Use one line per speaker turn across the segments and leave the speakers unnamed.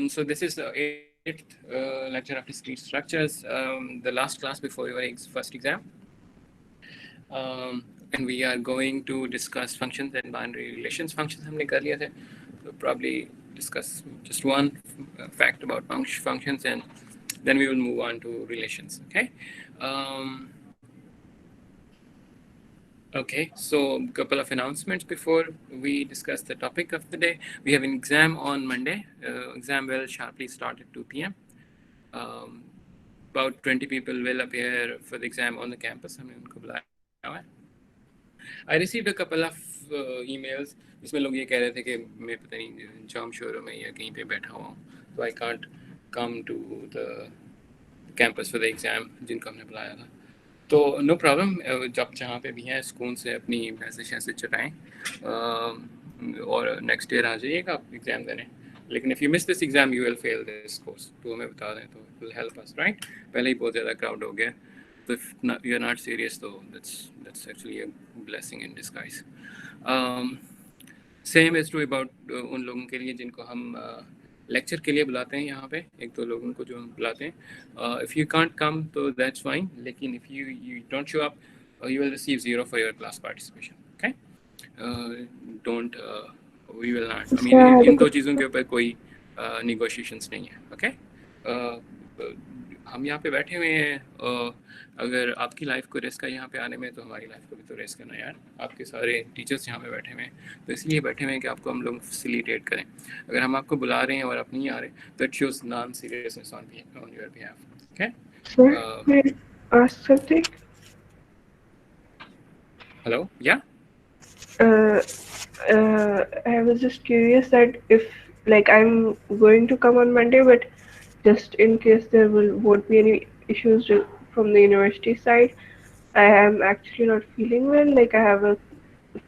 So this is the 8th lecture of discrete structures, the last class before your first exam. And we are going to discuss functions and boundary relations. Functions हमने कर लिए थे, so probably discuss just one fact about functions, and then we will move on to relations. Okay. Okay, so a couple of announcements before we discuss the topic of the day. We have an exam on Monday. Exam will sharply start at 2 p.m. About 20 people will appear for the exam on the campus. हमने उनको बुलाया हुआ है. I received a couple of emails जिसमें लोग ये कह रहे थे कि मैं पता नहीं जॉम शोरूम में या कहीं पे बैठा हुआ हूँ, so I can't come to the campus for the exam जिनको हमने बुलाया था. तो नो प्रॉब्लम, जब जहाँ पे भी हैं सुकून से अपनी मैसेज चटाएँ और नेक्स्ट ईयर आ जाइएगा आप एग्ज़ाम देने. लेकिन if you miss this exam you will fail this course, तो हमें बता दें तो विल हेल्प अस, राइट. पहले ही बहुत ज़्यादा क्राउड हो गया, तो if you are not serious तो that's actually a blessing in disguise. Same is true about उन लोगों के लिए जिनको हम लेक्चर के लिए बुलाते हैं. यहाँ पे एक दो लोगों को जो हम बुलाते हैं, इफ़ यू कांट कम तो दैट्स फाइन, लेकिन if you don't show up you will receive 0 for your class participation. Okay, don't we will not, I mean इन दो चीज़ों के ऊपर कोई निगोशिएशंस नहीं है. ओके, हम यहाँ पे बैठे हुए हैं, अगर आपकी लाइफ को रिस्क है यहाँ पे आने में तो हमारी लाइफ को भी तो रिस्क है ना यार. आपके सारे टीचर्स यहाँ पे बैठे हुए हैं, तो इसलिए बैठे हुए हैं कि आपको हम लोग फैसिलिटेट करें. अगर हम आपको बुला रहे हैं और आप नहीं आ रहे तो it shows non seriousness on your behalf. Okay,
Sir, may I ask something?
Hello, या
I was just curious that if, like, I'm going to come on Monday, but just in case there won't be any issues from the university side, I am actually not feeling well. Like, I have a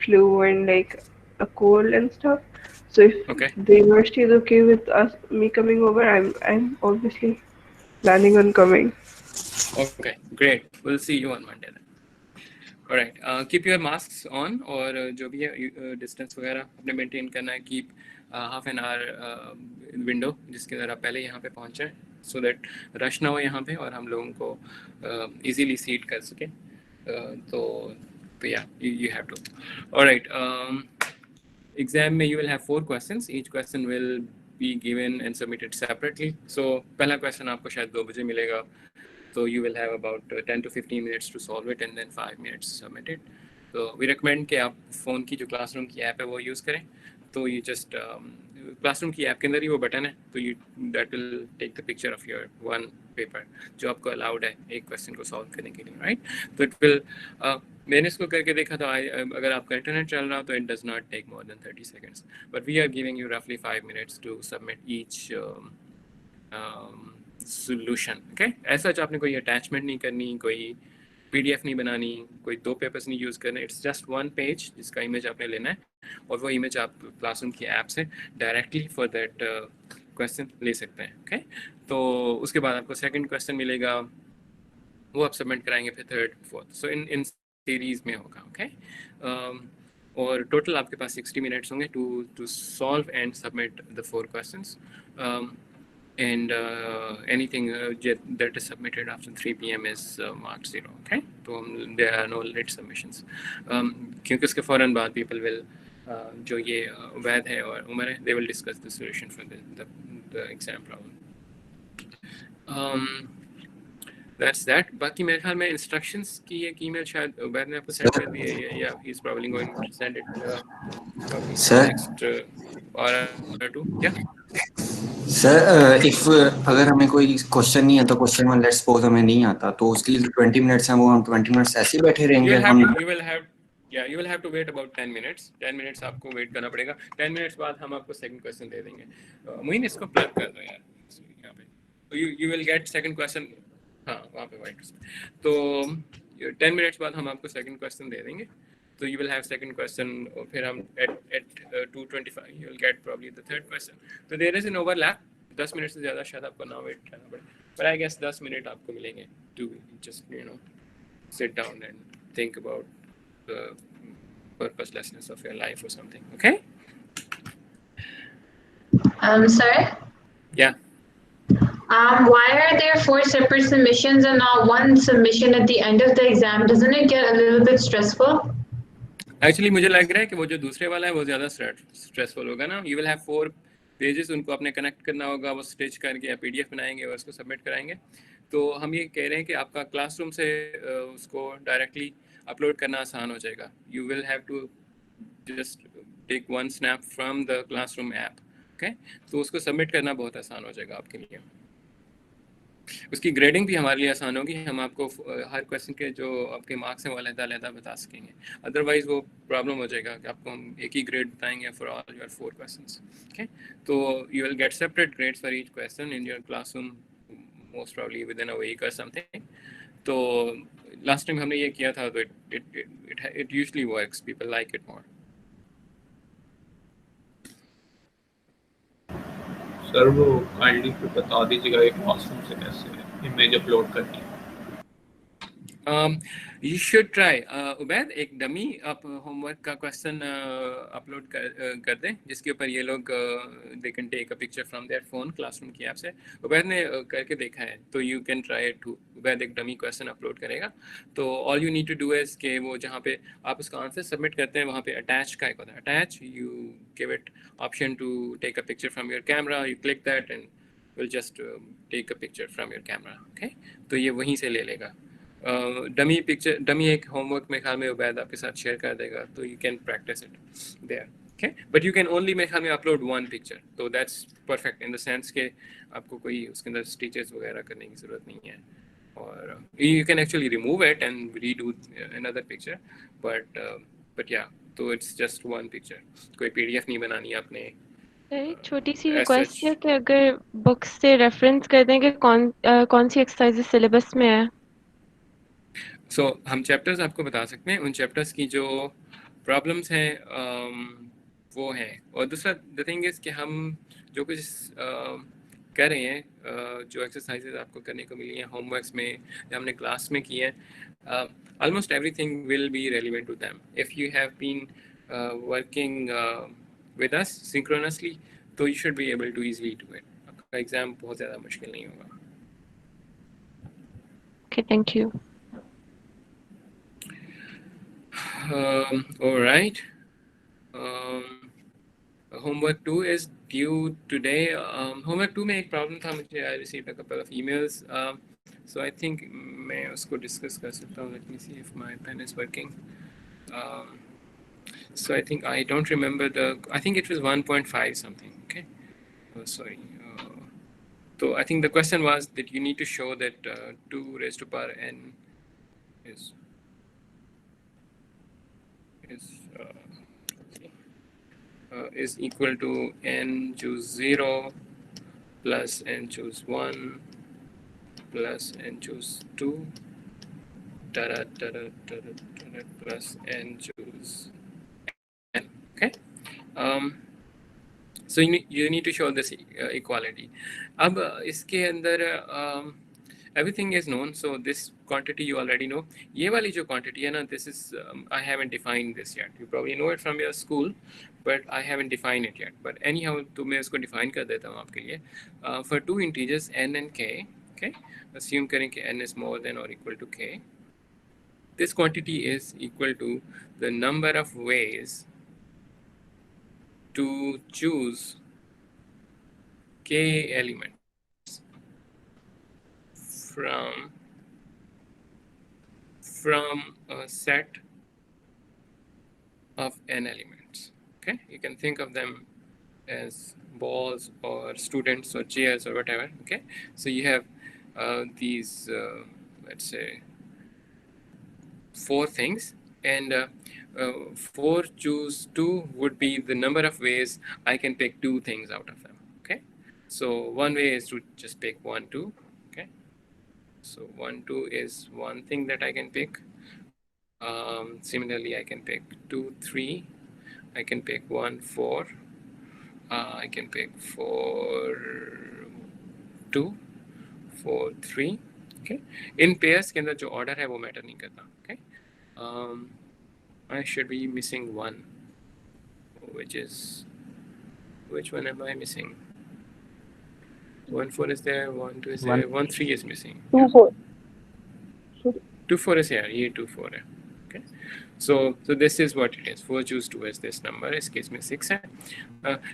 flu and like a cold and stuff. So if
okay.
the university is okay with me coming over, I'm obviously planning on coming.
Okay, great. We'll see you on Monday then. All right. Keep your masks on, और जो भी है distance वगैरह अपने maintain करना है. Keep half an hour window जिसके अंदर आप पहले यहाँ पे पहुँचे, सो दैट रश ना हो यहाँ पे और हम लोगों को इजीली सीट कर सके. तो yeah you have to. Alright, exam में you will have 4 questions. Each question will be given and submitted separately. So पहला क्वेश्चन आपको शायद 2 बजे मिलेगा, so you will have about 10 to 15 minutes to solve it and then 5 minutes to submit it. So we recommend कि आप phone की जो classroom की ऐप है वो यूज़ करें. तो you just क्लासरूम की ऐप के अंदर ही वो बटन है, तो you that will take the picture of your one paper जो आपको अलाउड है एक क्वेश्चन को सॉल्व करने के लिए, राइट. तो इट विल, मैंने इसको करके देखा था, अगर आपका इंटरनेट चल रहा हो तो it does not take more than 30 seconds, but we are giving you रफली 5 minutes to submit each solution. Okay, ऐसा आपने कोई अटैचमेंट नहीं करनी, कोई पीडीएफ नहीं बनानी, कोई 2 पेपर्स नहीं यूज़ करने. इट्स जस्ट 1 पेज जिसका इमेज आपने लेना है और वो इमेज आप क्लासरूम की ऐप से डायरेक्टली फॉर दैट क्वेश्चन ले सकते हैं. ओके, तो उसके बाद आपको सेकंड क्वेश्चन मिलेगा, वो आप सबमिट कराएंगे फिर third fourth. So in series में होगा. ओके, और टोटल आपके पास 60 minutes होंगे to solve and submit the 4 questions. And anything that is submitted after 3 p.m. is marked 0. Okay, so there are no late submissions. क्योंकि उसके फ़ौरन बाद people will जो ये वैद है और उमर है, they will discuss the solution for the exam problem. That's that. बाकी मेरे ख्याल में instructions की एक email शायद वैद ने आपको सेंड कर दी है, या he's probably going to send it next hour or 2. Yeah.
Sir if अगर हमें कोई क्वेश्चन नहीं आता, क्वेश्चन वन लेट्स सपोज हमें नहीं आता, तो उसके लिए 20 मिनट्स हैं, वो हम 20 मिनट्स ऐसे ही बैठे रहेंगे.
You will have to wait about 10 minutes. 10 minutes आपको वेट करना पड़ेगा. 10 minutes बाद हम आपको सेकंड क्वेश्चन दे देंगे. मुइन इसको प्लग कर दो यार यहाँ पे. तो you will get second question. हाँ, वहाँ पे वाइट. तो 10 minutes बाद हम आपको सेकंड क्वेश्चन दे देंगे. So you will have second question, और फिर हम at 2:25 you will get probably the third question. So there is an overlap. 10 minute से ज़्यादा शायद आपको ना वेट करना पड़े, but I guess 10 मिनट आपको मिलेंगे to just sit down and think about the purposelessness of your life or something. Okay?
Sir?
Yeah.
Why are there 4 separate submissions and not one submission at the end of the exam? Doesn't it get a little bit stressful?
Actually मुझे लग रहा है कि वो जो दूसरे वाला है वो ज़्यादा स्ट्रेसफुल होगा ना. यू विल हैव 4 पेजेस, उनको आपने कनेक्ट करना होगा, वो स्टिच करके या PDF बनाएंगे और उसको सबमिट कराएंगे. तो हम ये कह रहे हैं कि आपका क्लासरूम से उसको डायरेक्टली अपलोड करना आसान हो जाएगा. You will have to just take one snap from the classroom app. Okay, तो उसको सबमिट करना बहुत आसान हो जाएगा आपके लिए. उसकी ग्रेडिंग भी हमारे लिए आसान होगी. हम आपको हर क्वेश्चन के जो आपके मार्क्स हैं वो अलग-अलग बता सकेंगे. अदरवाइज वो प्रॉब्लम हो जाएगा कि आपको हम एक ही ग्रेड बताएंगे for all your 4 questions. Okay, तो you will get separate grades for each question in your classroom, most probably within a week और समथिंग. तो लास्ट टाइम हमने ये किया था तो it usually works, people like it more.
Sir वो kindly फिर बता दीजिएगा एक क्लासरूम से कैसे इमेज अपलोड करनी है.
You should try. उबैद, एक डमी आप होमवर्क का क्वेश्चन अपलोड कर दें जिसके ऊपर ये लोग they can take a picture from their phone classroom की ऐप से. उबैद ने करके देखा है तो you can try it too. Ubaid एक डमी क्वेश्चन अपलोड करेगा. तो all you need to do is के वो जहाँ पे आप उसका आंसर सबमिट करते हैं वहाँ पे अटैच का एक होता है. Attach, you give it option to take a picture from your camera. You click that and will just take a picture from your camera. Okay, तो ये वहीं से ले लेगा. डमी पिक्चर, डमी एक होमवर्क में ख्याल में उबैद आपके साथ शेयर कर देगा तो you can practice it there. Okay, but you can only मेरे ख्याल में अपलोड वन पिक्चर. तो that's perfect in the sense के आपको कोई उसके अंदर स्टिचेस वगैरह करने की ज़रूरत नहीं है. और you can actually remove it and redo another picture, but या, तो इट्स जस्ट वन पिक्चर. कोई PDF नहीं बनानी आपने.
एक छोटी सी रिक्वेस्ट है कि अगर बुक्स से रेफरेंस कर दें कि कौन सी एक्सरसाइजेस सिलेबस में है.
सो हम चैप्टर्स आपको बता सकते हैं. उन चैप्टर्स की जो प्रॉब्लम्स हैं वो हैं. और दूसरा द थिंग इज़ कि हम जो कुछ कर रहे हैं, जो एक्सरसाइजेज आपको करने को मिली हैं होमवर्क्स में या हमने क्लास में की हैं, almost everything will be relevant to them. If you have been working with us synchronously तो you should be able to easily do it. आपका एग्ज़ाम बहुत ज़्यादा मुश्किल नहीं होगा.
Okay, thank you.
All right. Homework 2 is due today. Homework 2 में एक problem था मुझे. I received a couple of emails. So I think मैं उसको discuss कर सकता हूँ. Let me see if my pen is working. So I think I don't remember I think it was 1.5 something. Okay. Oh, sorry. So I think the question was that you need to show that 2 raised to power n is equal to n choose 0 plus n choose 1 plus n choose 2 plus n choose n. Okay, so you need to show this equality. अब इसके अंदर everything is known, so this quantity you already know. ये वाली जो quantity है ना, this is I haven't defined this yet. You probably know it from your school, but I haven't defined it yet. But anyhow, तो मैं इसको define कर देता हूँ आपके लिए. For 2 integers n and k, okay, assume करें कि n is more than or equal to k. This quantity is equal to the number of ways to choose k elements from a set of n elements. Okay, you can think of them as balls or students or chairs or whatever. Okay, so you have these let's say 4 things, and 4 choose 2 would be the number of ways I can pick 2 things out of them. Okay, so one way is to just pick 1 2. Okay, so 1 2 is one thing that I can pick. Similarly, I can pick 2 3. I can pick 1 4. I can pick 4 2 4 3. Okay, in pairs के अंदर जो order है वो matter नहीं करता. Okay, I should be missing 1, which one am I missing? 1 4 is there, 1 2 is
One.
there, 1 3 is missing.
2 4. Sorry.
2 4 is here, ये 2 4 है. Okay, so this is what it is. 4 choose 2 as this number. इस case में 6 है.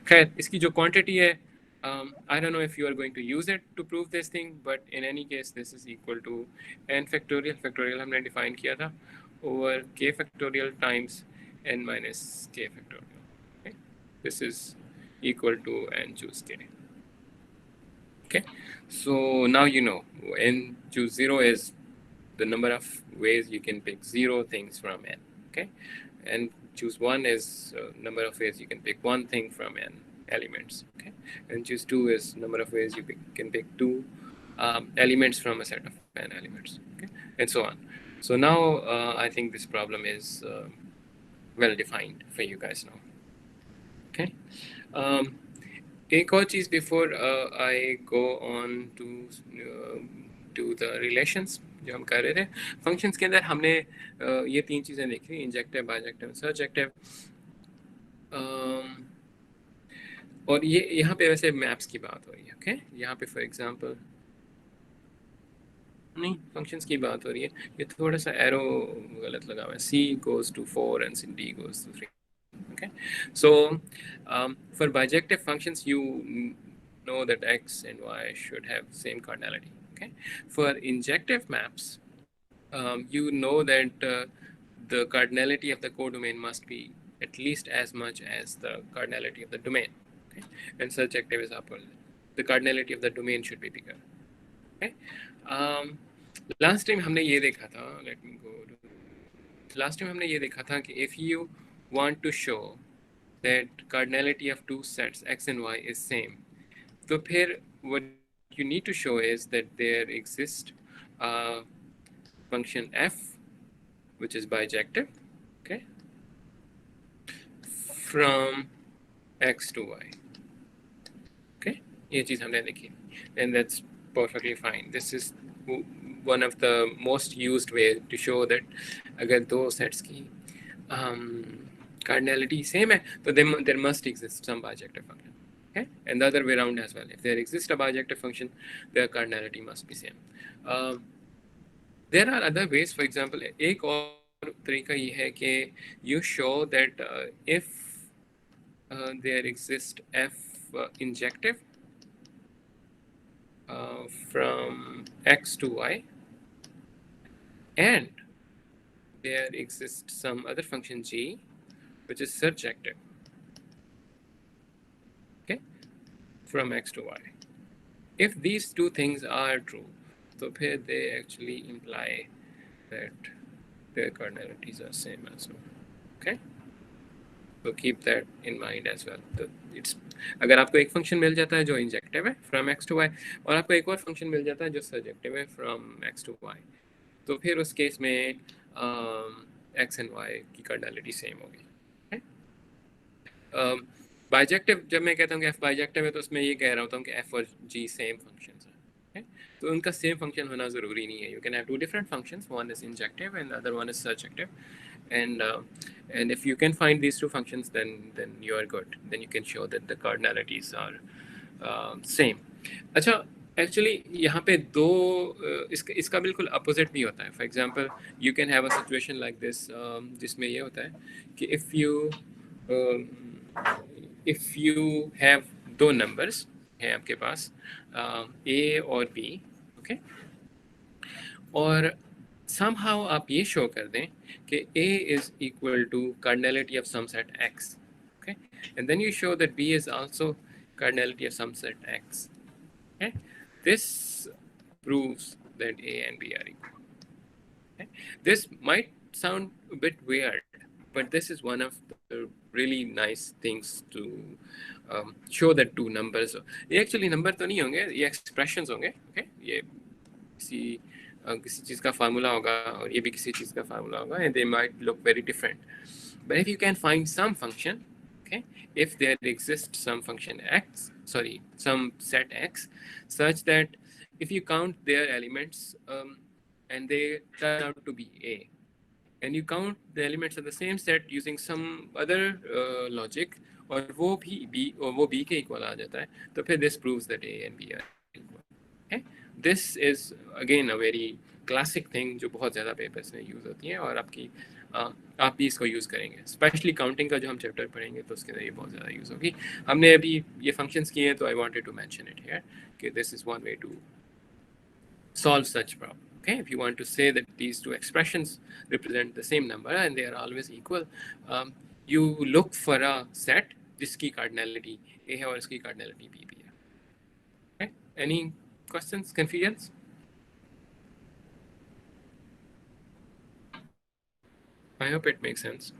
खैर इसकी जो quantity है, I don't know if you are going to use it to prove this thing, but in any case this is equal to n factorial. Factorial हमने define किया था over k factorial times n minus k factorial. Okay, this is equal to n choose k. Okay, so now you know n choose 0 is the number of ways you can pick 0 things from n. Okay, and choose 1 is number of ways you can pick 1 thing from n elements. Okay, and choose 2 is number of ways you can pick 2 elements from a set of n elements. Okay, and so on. So now I think this problem is well defined for you guys now. Okay, एक और चीज़ before I go on to the relations जो हम कर रहे थे. Functions के अंदर हमने ये 3 चीज़ें देखी, इंजेक्टिव, बाइजेक्टिव, सर्जेक्टिव. और ये यहाँ पे वैसे मैप्स की बात हो रही है. ओके, यहाँ पे फॉर एग्जांपल नहीं, फंक्शंस की बात हो रही है. ये थोड़ा सा एरो गलत लगा हुआ है. C goes to 4 and D goes to 3. Okay, so for bijective functions you know that x and y should have same cardinality. Okay, for injective maps you know that the cardinality of the codomain must be at least as much as the cardinality of the domain. Okay, and surjective is opposite. The cardinality of the domain should be bigger. Okay, last time हमने ये देखा था, let me go to last time हमने ये देखा था कि if you want to show that cardinality of two sets x and y is same, तो फिर what you need to show is that there exists a function f which is bijective, okay, from x to y. Okay, ये चीज़ हमने देखी, and that's perfectly fine. This is one of the most used way to show that अगर दो sets की cardinality same है, तो there must exist some bijective function. Okay, and the other way around as well. If there exists a bijective function, their cardinality must be same. There are other ways. For example, एक और तरीका ये है कि you show that if there exists f injective from x to y, and there exists some other function g which is surjective, okay, from x to y. If these two things are true, so फिर they actually imply that their cardinalities are same as well. Okay, so keep that in mind as well. So it's अगर आपको एक function मिल जाता है जो injective है from x to y, और आपको एक और फंक्शन मिल जाता है जो सर्जेक्टिव है फ्रॉम x to y, तो फिर उस केस में x and y की कार्डिनलिटी सेम होगी. बाइजेक्टिव जब मैं कहता हूँ कि f बाइजेक्टिव है, तो उसमें ये कह रहा होता हूँ कि f और g सेम फंक्शंस हैं. तो उनका सेम फंक्शन होना ज़रूरी नहीं है. You can have two different functions, one is injective and the other one is surjective, and if you can find these two functions, then you are good. Then you can show that the cardinalities are same. अच्छा, actually यहाँ पे दो इसका बिल्कुल opposite भी होता है. For example you can have a situation like this जिसमें ये होता है कि इफ़ यू हैव दो नंबर्स हैं आपके पास a और b, ओके, और somehow आप ये शो कर दें कि a is equal to cardinality of some set x, okay, and then you show that b is also cardinality of some set x. Okay, this proves that a and b are equal. Okay, this might sound a bit weird, but this is one of the really nice things to show that two numbers. ये actually number तो नहीं होंगे, ये expressions होंगे. Okay, ये किसी चीज़ का formula होगा और ये भी किसी चीज़ का फार्मूला होगा, and they might look very different. But if you can find some function, okay, if there exists some function x, some set x, such that if you count their elements and they turn out to be a, and you count the elements of the same set using some other logic, और वो भी b और वो b के equal आ जाता है, तो फिर this proves that a and b are Okay, this is again a very classic thing जो बहुत ज़्यादा पेपर्स में यूज़ होती है और आप भी इसको यूज़ करेंगे, स्पेशली काउंटिंग का जो हम चैप्टर पढ़ेंगे तो उसके अंदर ये बहुत ज़्यादा यूज़ होगी। हमने अभी ये फंक्शंस किए हैं तो I wanted to mention it here कि this is one way to solve such problem. Okay, if you want to say that these two expressions represent the same number and they are always equal, you look for a set जिसकी cardinality A है और इसकी cardinality B भी है। Okay, any questions, confusions? I hope it makes sense.